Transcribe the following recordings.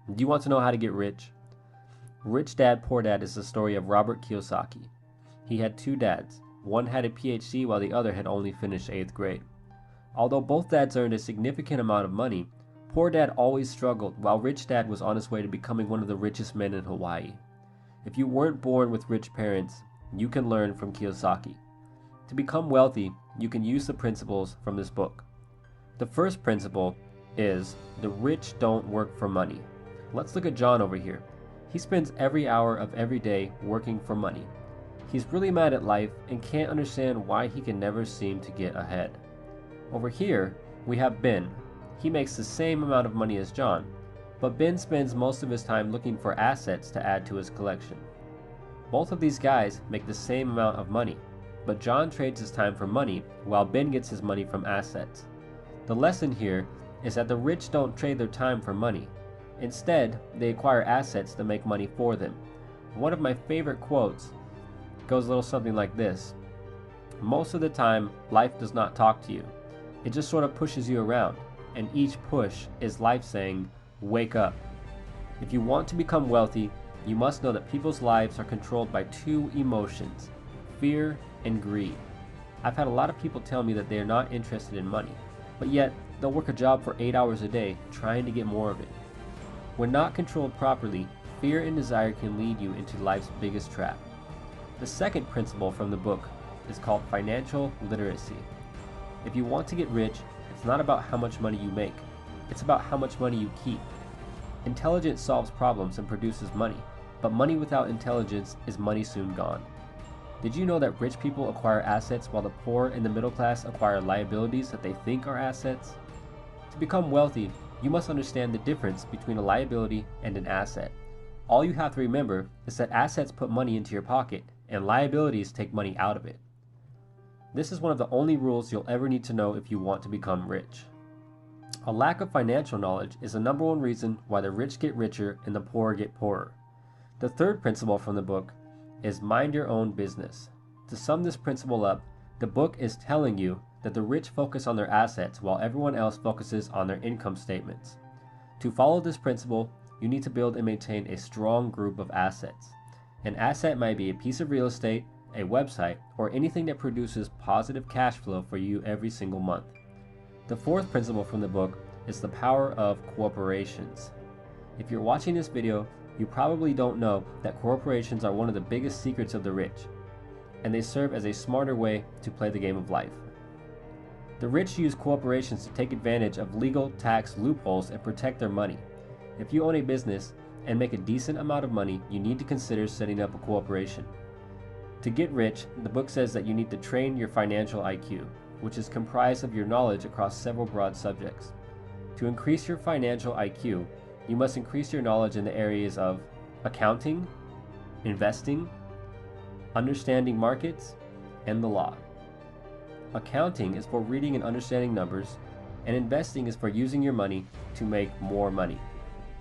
Do you want to know how to get rich? Rich Dad, Poor Dad is the story of Robert Kiyosaki. He had two dads. One had a PhD while the other had only finished 8th grade. Although both dads earned a significant amount of money, Poor Dad always struggled while Rich Dad was on his way to becoming one of the richest men in Hawaii. If you weren't born with rich parents, you can learn from Kiyosaki. To become wealthy, you can use the principles from this book. The first principle is the rich don't work for money. Let's look at John over here. He spends every hour of every day working for money. He's really mad at life and can't understand why he can never seem to get ahead. Over here, we have Ben. He makes the same amount of money as John, but Ben spends most of his time looking for assets to add to his collection. Both of these guys make the same amount of money, but John trades his time for money while Ben gets his money from assets. The lesson here is that the rich don't trade their time for money. Instead, they acquire assets that make money for them. One of my favorite quotes goes a little something like this: most of the time, life does not talk to you. It just sort of pushes you around, and each push is life saying, wake up. If you want to become wealthy, you must know that people's lives are controlled by two emotions, fear and greed. I've had a lot of people tell me that they are not interested in money, but yet they'll work a job for 8 hours a day trying to get more of it. When not controlled properly, fear and desire can lead you into life's biggest trap. The second principle from the book is called financial literacy. If you want to get rich, it's not about how much money you make. It's about how much money you keep. Intelligence solves problems and produces money, but money without intelligence is money soon gone. Did you know that rich people acquire assets while the poor and the middle class acquire liabilities that they think are assets? To become wealthy, you must understand the difference between a liability and an asset. All you have to remember is that assets put money into your pocket and liabilities take money out of it. This is one of the only rules you'll ever need to know if you want to become rich. A lack of financial knowledge is the number one reason why the rich get richer and the poor get poorer. The third principle from the book is mind your own business. To sum this principle up, the book is telling you that the rich focus on their assets while everyone else focuses on their income statements. To follow this principle, you need to build and maintain a strong group of assets. An asset might be a piece of real estate, a website, or anything that produces positive cash flow for you every single month. The fourth principle from the book is the power of corporations. If you're watching this video, you probably don't know that corporations are one of the biggest secrets of the rich, and they serve as a smarter way to play the game of life. The rich use corporations to take advantage of legal tax loopholes and protect their money. If you own a business and make a decent amount of money, you need to consider setting up a corporation. To get rich, the book says that you need to train your financial IQ, which is comprised of your knowledge across several broad subjects. To increase your financial IQ, you must increase your knowledge in the areas of accounting, investing, understanding markets, and the law. Accounting is for reading and understanding numbers, and investing is for using your money to make more money.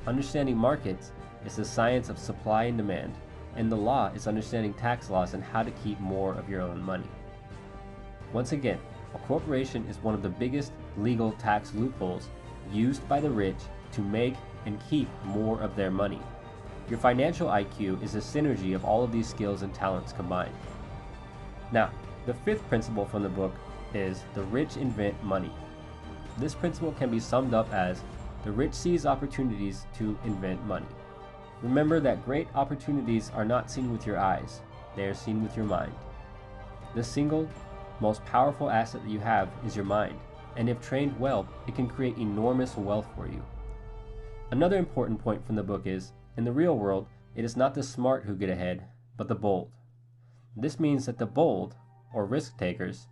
Understanding markets is the science of supply and demand, and the law is understanding tax laws and how to keep more of your own money. Once again, a corporation is one of the biggest legal tax loopholes used by the rich to make and keep more of their money. Your financial IQ is a synergy of all of these skills and talents combined. Now, the fifth principle from the book is the rich invent money. This principle can be summed up as the rich seize opportunities to invent money. Remember that great opportunities are not seen with your eyes, they are seen with your mind. The single most powerful asset that you have is your mind, and if trained well, it can create enormous wealth for you. Another important point from the book is, in the real world, it is not the smart who get ahead, but the bold. This means that the bold, or risk takers,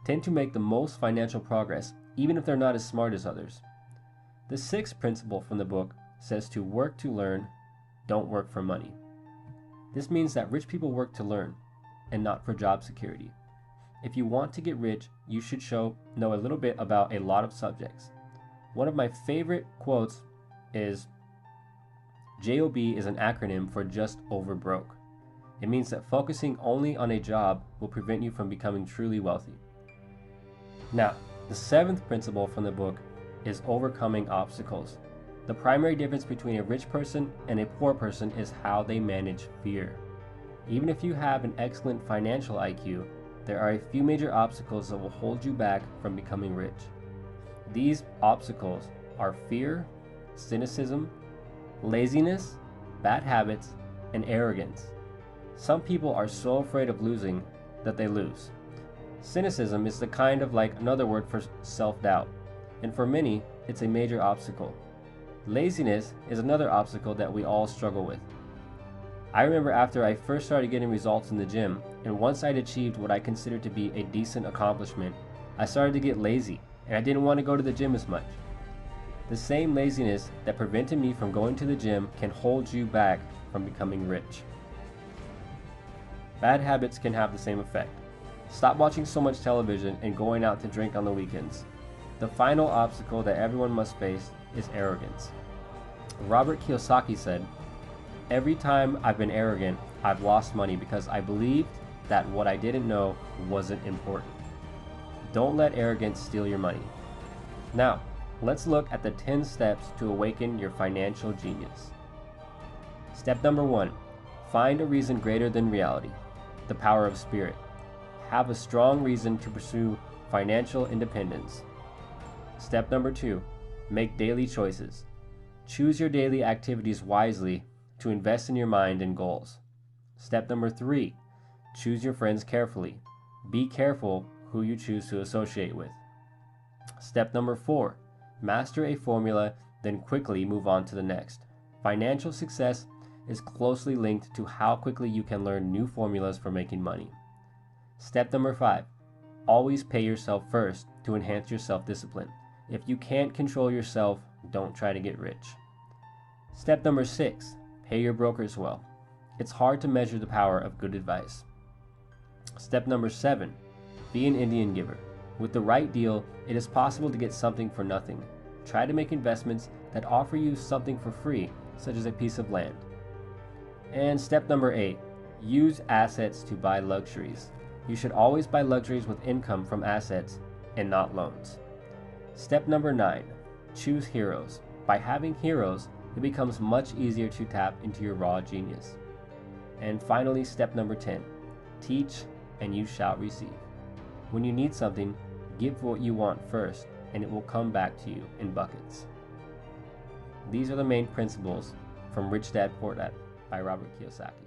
tend to make the most financial progress, even if they're not as smart as others. The sixth principle from the book says to work to learn, don't work for money. This means that rich people work to learn, and not for job security. If you want to get rich, you should know a little bit about a lot of subjects. One of my favorite quotes is, JOB is an acronym for just over broke. It means that focusing only on a job will prevent you from becoming truly wealthy. Now, the seventh principle from the book is overcoming obstacles. The primary difference between a rich person and a poor person is how they manage fear. Even if you have an excellent financial IQ, there are a few major obstacles that will hold you back from becoming rich. These obstacles are fear, cynicism, laziness, bad habits, and arrogance. Some people are so afraid of losing that they lose. Cynicism is the kind of like another word for self-doubt, and for many, it's a major obstacle. Laziness is another obstacle that we all struggle with. I remember after I first started getting results in the gym, and once I'd achieved what I considered to be a decent accomplishment, I started to get lazy, and I didn't want to go to the gym as much. The same laziness that prevented me from going to the gym can hold you back from becoming rich. Bad habits can have the same effect. Stop watching so much television and going out to drink on the weekends. The final obstacle that everyone must face is arrogance. Robert Kiyosaki said, "Every time I've been arrogant, I've lost money because I believed that what I didn't know wasn't important." Don't let arrogance steal your money. Now, let's look at the 10 steps to awaken your financial genius. Step number 1, find a reason greater than reality. The power of spirit. Have a strong reason to pursue financial independence. Step number 2, make daily choices. Choose your daily activities wisely to invest in your mind and goals. Step number 3, choose your friends carefully. Be careful who you choose to associate with. Step number 4, master a formula, then quickly move on to the next. Financial success is closely linked to how quickly you can learn new formulas for making money. Step number 5, always pay yourself first to enhance your self-discipline. If you can't control yourself, don't try to get rich. Step number 6, pay your brokers well. It's hard to measure the power of good advice. Step number 7, be an Indian giver. With the right deal, it is possible to get something for nothing. Try to make investments that offer you something for free, such as a piece of land. And step number 8, use assets to buy luxuries. You should always buy luxuries with income from assets and not loans. Step number 9, choose heroes. By having heroes, it becomes much easier to tap into your raw genius. And finally, step number 10, teach and you shall receive. When you need something, give what you want first, and it will come back to you in buckets. These are the main principles from Rich Dad Poor Dad by Robert Kiyosaki.